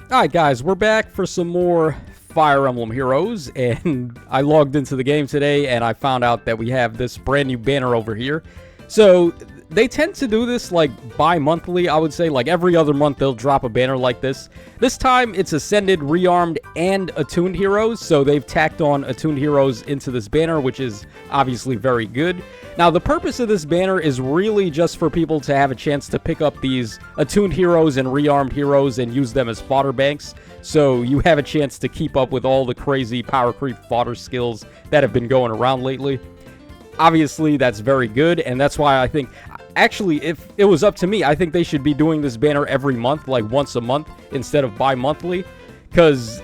Alright guys, we're back for some more Fire Emblem Heroes, and I logged into the game today and I found out that we have this brand new banner over here. So they tend to do this like bi-monthly, I would say. Like every other month they'll drop a banner like this. This time it's Ascended, Rearmed, and Attuned Heroes, so they've tacked on Attuned Heroes into this banner, which is obviously very good. Now the purpose of this banner is really just for people to have a chance to pick up these Attuned Heroes and Rearmed Heroes and use them as fodder banks, so you have a chance to keep up with all the crazy power creep fodder skills that have been going around lately. Obviously, that's very good, and that's why I think, actually, if it was up to me, I think they should be doing this banner every month, like once a month, instead of bi-monthly, because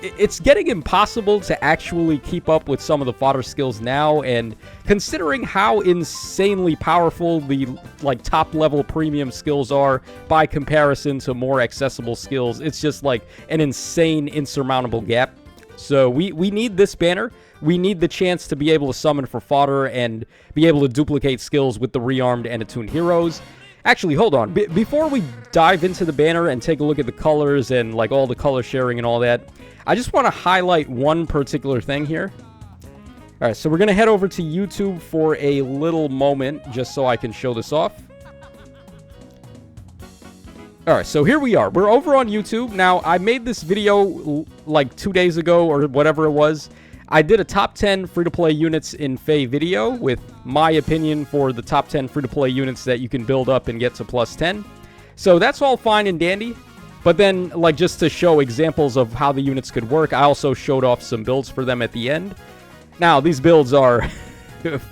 it's getting impossible to actually keep up with some of the fodder skills now, and considering how insanely powerful the, like, top-level premium skills are by comparison to more accessible skills, it's just, like, an insane, insurmountable gap. So we need this banner. We need the chance to be able to summon for fodder and be able to duplicate skills with the Rearmed and Attuned Heroes. Actually, hold on. Before we dive into the banner and take a look at the colors and like all the color sharing and all that, I just want to highlight one particular thing here. Alright, so we're going to head over to YouTube for a little moment just so I can show this off. Alright, so here we are. We're over on YouTube. Now, I made this video like 2 days ago or whatever it was. I did a top 10 free-to-play units in Fae video with my opinion for the top 10 free-to-play units that you can build up and get to plus 10. So that's all fine and dandy. But then, like, just to show examples of how the units could work, I also showed off some builds for them at the end. Now, these builds are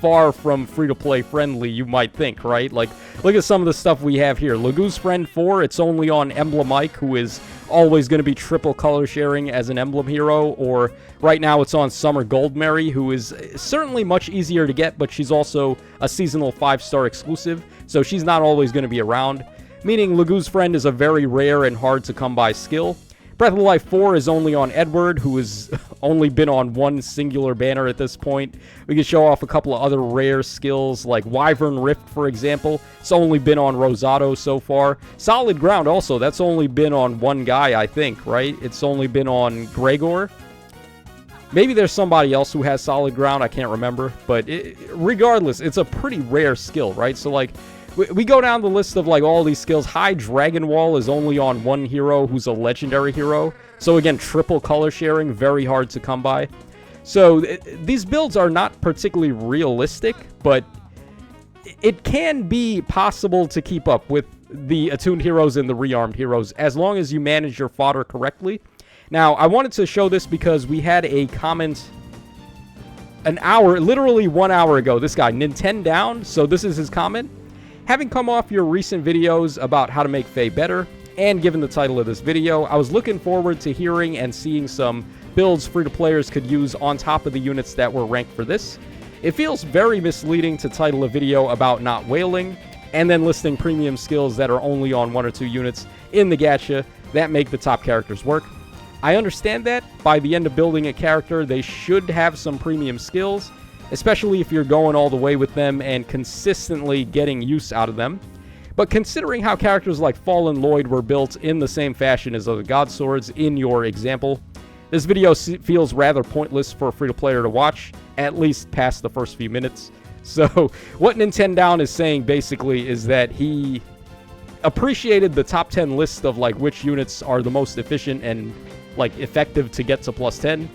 far from free-to-play friendly, you might think, right? Like, look at some of the stuff we have here. Lagoo's Friend 4, it's only on Emblem Mike, who is always going to be triple color sharing as an Emblem hero, or right now it's on Summer Goldmary, who is certainly much easier to get, but she's also a seasonal 5-star exclusive, so she's not always going to be around, meaning Lagoo's Friend is a very rare and hard to come by skill. Breath of Life 4 is only on Edward, who has only been on one singular banner at this point. We can show off a couple of other rare skills, like Wyvern Rift, for example. It's only been on Rosado so far. Solid Ground also, that's only been on one guy, I think, right? It's only been on Gregor. Maybe there's somebody else who has Solid Ground, I can't remember. But regardless, it's a pretty rare skill, right? So, like, we go down the list of, like, all these skills. High Dragon Wall is only on one hero who's a legendary hero. So, again, triple color sharing, very hard to come by. So, these builds are not particularly realistic, but it can be possible to keep up with the Attuned Heroes and the Rearmed Heroes, as long as you manage your fodder correctly. Now, I wanted to show this because we had a comment literally 1 hour ago. This guy, Nintendown, so this is his comment. Having come off your recent videos about how to make Fae better, and given the title of this video, I was looking forward to hearing and seeing some builds free-to-players could use on top of the units that were ranked for this. It feels very misleading to title a video about not wailing, and then listing premium skills that are only on 1 or 2 units in the gacha that make the top characters work. I understand that by the end of building a character, they should have some premium skills, especially if you're going all the way with them and consistently getting use out of them. But considering how characters like Fallen Lloyd were built in the same fashion as other God Swords in your example, this video feels rather pointless for a free-to-player to watch, at least past the first few minutes. So what Nintendown is saying basically is that he appreciated the top 10 list of, like, which units are the most efficient and, like, effective to get to plus 10.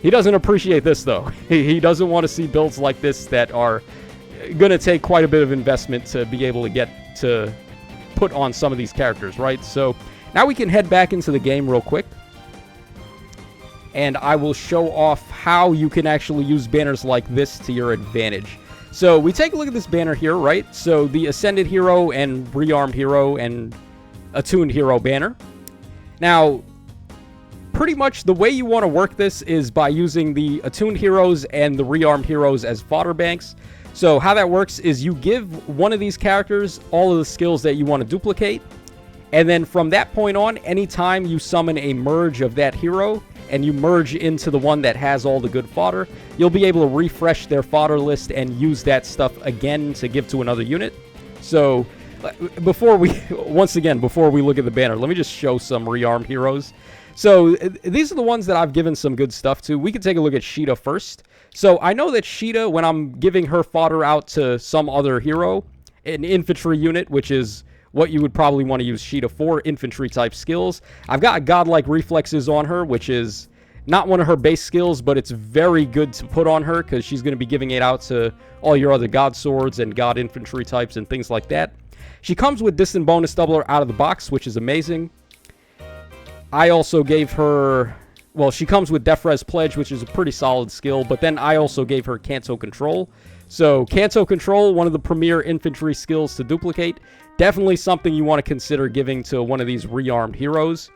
He doesn't appreciate this, though. He doesn't want to see builds like this that are going to take quite a bit of investment to be able to get to put on some of these characters, right? So now we can head back into the game real quick, and I will show off how you can actually use banners like this to your advantage. So we take a look at this banner here, right? So the Ascended Hero and Rearmed Hero and Attuned Hero banner. Now, pretty much the way you want to work this is by using the Attuned Heroes and the Rearmed Heroes as fodder banks. So how that works is you give one of these characters all of the skills that you want to duplicate, and then from that point on, anytime you summon a merge of that hero and you merge into the one that has all the good fodder, you'll be able to refresh their fodder list and use that stuff again to give to another unit. So before we, once again, before we look at the banner, let me just show some rearmed heroes. So these are the ones that I've given some good stuff to. We can take a look at Sheeta first. So I know that Sheeta, when I'm giving her fodder out to some other hero, an infantry unit, which is what you would probably want to use Sheeta for, infantry type skills. I've got godlike reflexes on her, which is not one of her base skills, but it's very good to put on her because she's going to be giving it out to all your other god swords and god infantry types and things like that. She comes with distant bonus doubler out of the box, which is amazing. I also gave her, well, she comes with Def Res Pledge, which is a pretty solid skill, but then I also gave her Canto Control. So Canto Control, one of the premier infantry skills to duplicate, definitely something you want to consider giving to one of these rearmed heroes.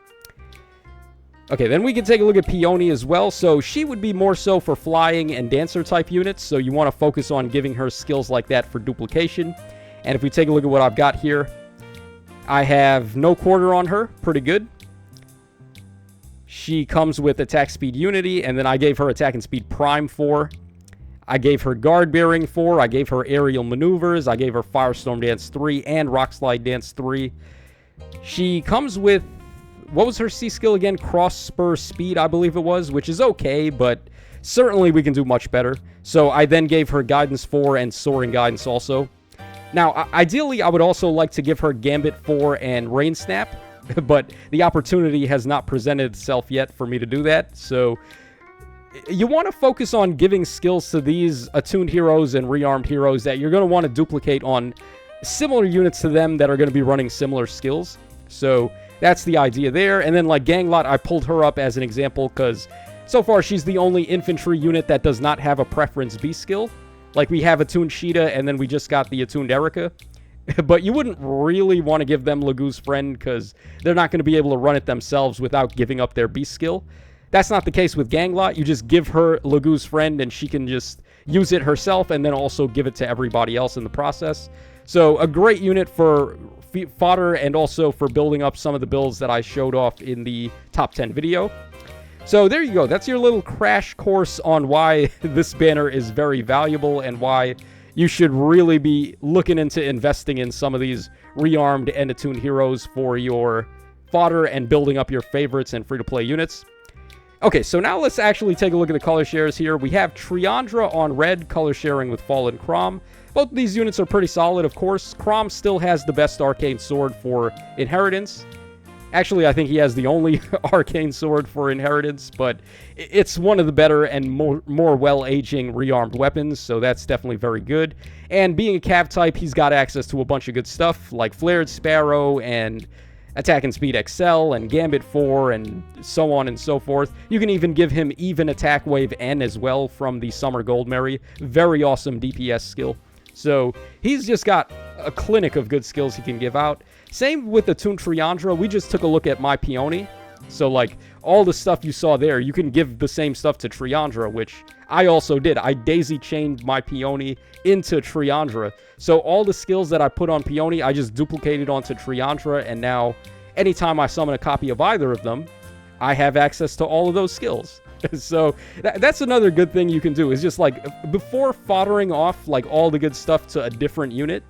Okay, then we can take a look at Peony as well. So she would be more so for flying and dancer type units, so you want to focus on giving her skills like that for duplication. And if we take a look at what I've got here, I have no quarter on her, pretty good. She comes with attack speed unity, and then I gave her attack and speed prime 4. I gave her guard bearing 4. I gave her aerial maneuvers. I gave her Firestorm Dance 3 and Rock Slide Dance 3. She comes with, what was her C skill again? Cross Spur Speed, I believe it was, which is okay, but certainly we can do much better. So I then gave her Guidance 4 and Soaring Guidance also. Now, ideally, I would also like to give her Gambit 4 and Rain Snap, but the opportunity has not presented itself yet for me to do that. So you want to focus on giving skills to these attuned heroes and rearmed heroes that you're going to want to duplicate on similar units to them that are going to be running similar skills. So that's the idea there. And then like Ganglot, I pulled her up as an example because so far she's the only infantry unit that does not have a preference B skill. Like we have attuned Sheeta and then we just got the attuned Erica. But you wouldn't really want to give them Lagoo's Friend because they're not going to be able to run it themselves without giving up their beast skill. That's not the case with Ganglot. You just give her Lagoo's Friend and she can just use it herself and then also give it to everybody else in the process. So a great unit for fodder and also for building up some of the builds that I showed off in the top 10 video. So there you go. That's your little crash course on why this banner is very valuable and why you should really be looking into investing in some of these rearmed and attuned heroes for your fodder and building up your favorites and free-to-play units. Okay, so now let's actually take a look at the color shares here. We have Triandra on red, color sharing with Fallen Crom. Both of these units are pretty solid, of course. Crom still has the best arcane sword for inheritance. Actually, I think he has the only arcane sword for inheritance, but it's one of the better and more well-aging rearmed weapons, so that's definitely very good. And being a Cav type, he's got access to a bunch of good stuff, like Flared Sparrow and Attack and Speed XL and Gambit 4 and so on and so forth. You can even give him even Attack Wave N as well from the Summer Goldberry. Very awesome DPS skill. So he's just got a clinic of good skills he can give out. Same with the Attuned Triandra. We just took a look at my Peony. So like all the stuff you saw there, you can give the same stuff to Triandra, which I also did. I daisy chained my Peony into Triandra. So all the skills that I put on Peony, I just duplicated onto Triandra, and now anytime I summon a copy of either of them, I have access to all of those skills. So that's another good thing you can do, is just like before foddering off like all the good stuff to a different unit,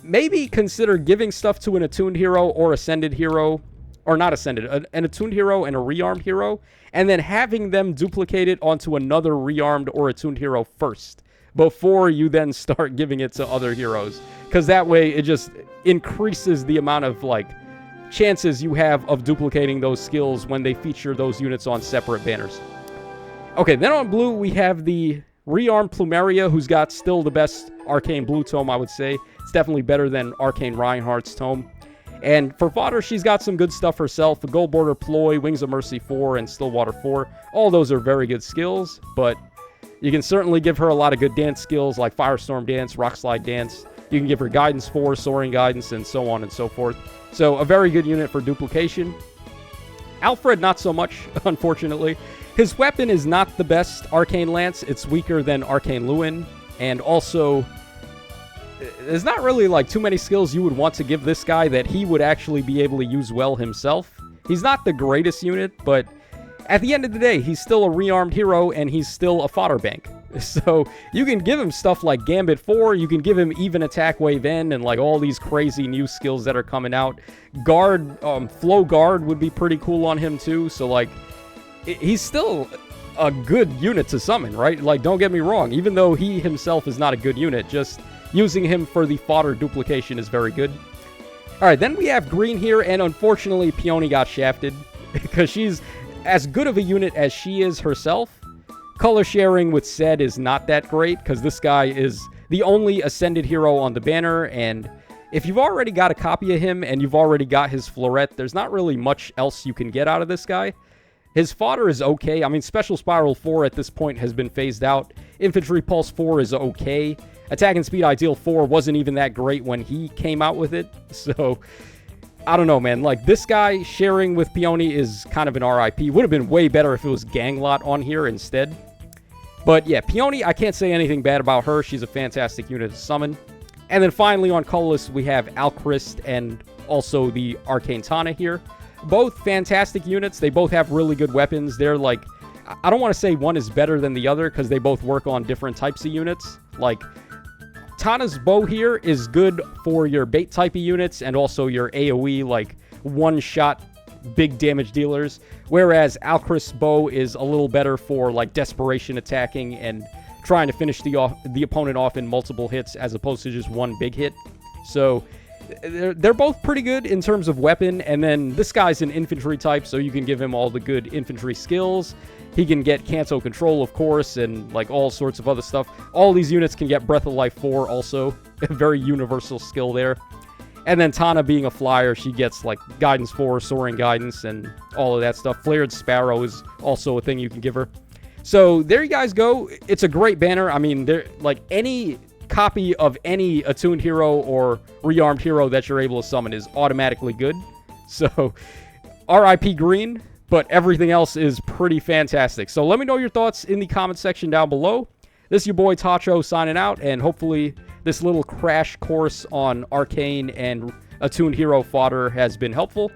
maybe consider giving stuff to an attuned hero or ascended hero, or not ascended, an attuned hero and a rearmed hero, and then having them duplicate it onto another rearmed or attuned hero first, before you then start giving it to other heroes. Because that way it just increases the amount of like chances you have of duplicating those skills when they feature those units on separate banners. Okay, then on blue we have the rearmed Plumeria, who's got still the best arcane blue tome, I would say. It's definitely better than arcane Reinhardt's tome. And for fodder, she's got some good stuff herself. The Gold Border Ploy, Wings of Mercy 4, and Stillwater 4. All those are very good skills, but you can certainly give her a lot of good dance skills like Firestorm Dance, Rock Slide Dance. You can give her Guidance 4, Soaring Guidance, and so on and so forth. So a very good unit for duplication. Alfred, not so much, unfortunately. His weapon is not the best Arcane Lance. It's weaker than Arcane Lewin. And also, there's not really like too many skills you would want to give this guy that he would actually be able to use well himself. He's not the greatest unit, but at the end of the day, he's still a rearmed hero and he's still a fodder bank. So you can give him stuff like Gambit 4, you can give him even Attack Wave N and like all these crazy new skills that are coming out. Guard, Flow Guard would be pretty cool on him too, so like, he's still a good unit to summon, right? Like, don't get me wrong, even though he himself is not a good unit, just using him for the fodder duplication is very good. Alright, then we have Green here, and unfortunately Peony got shafted, because she's as good of a unit as she is herself. Color sharing with Zed is not that great, because this guy is the only Ascended hero on the banner, and if you've already got a copy of him, and you've already got his Floret, there's not really much else you can get out of this guy. His fodder is okay. I mean, Special Spiral 4 at this point has been phased out. Infantry Pulse 4 is okay. Attack and Speed Ideal 4 wasn't even that great when he came out with it, so I don't know, man. Like, this guy sharing with Peony is kind of an RIP. Would have been way better if it was Ganglot on here instead. But yeah, Peony, I can't say anything bad about her. She's a fantastic unit to summon. And then finally on colorless, we have Alchrist and also the Arcane Tana here. Both fantastic units. They both have really good weapons. They're like, I don't want to say one is better than the other because they both work on different types of units. Like, Tana's bow here is good for your bait type of units and also your AoE, like, one-shot big damage dealers, whereas Alchrist's bow is a little better for like desperation attacking and trying to finish the opponent off in multiple hits as opposed to just one big hit. So they're both pretty good in terms of weapon, and then this guy's an infantry type, so you can give him all the good infantry skills. He can get Kanto Control, of course, and like all sorts of other stuff. All these units can get Breath of Life 4 also, a very universal skill there. And then Tana being a flyer, she gets like Guidance 4, Soaring Guidance, and all of that stuff. Flared Sparrow is also a thing you can give her. So there you guys go. It's a great banner. I mean, there like any copy of any Attuned hero or Rearmed hero that you're able to summon is automatically good. So RIP Green, but everything else is pretty fantastic. So let me know your thoughts in the comment section down below. This is your boy Tacho signing out, and hopefully this little crash course on Arcane and Attuned hero fodder has been helpful.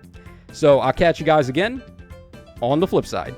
So I'll catch you guys again on the flip side.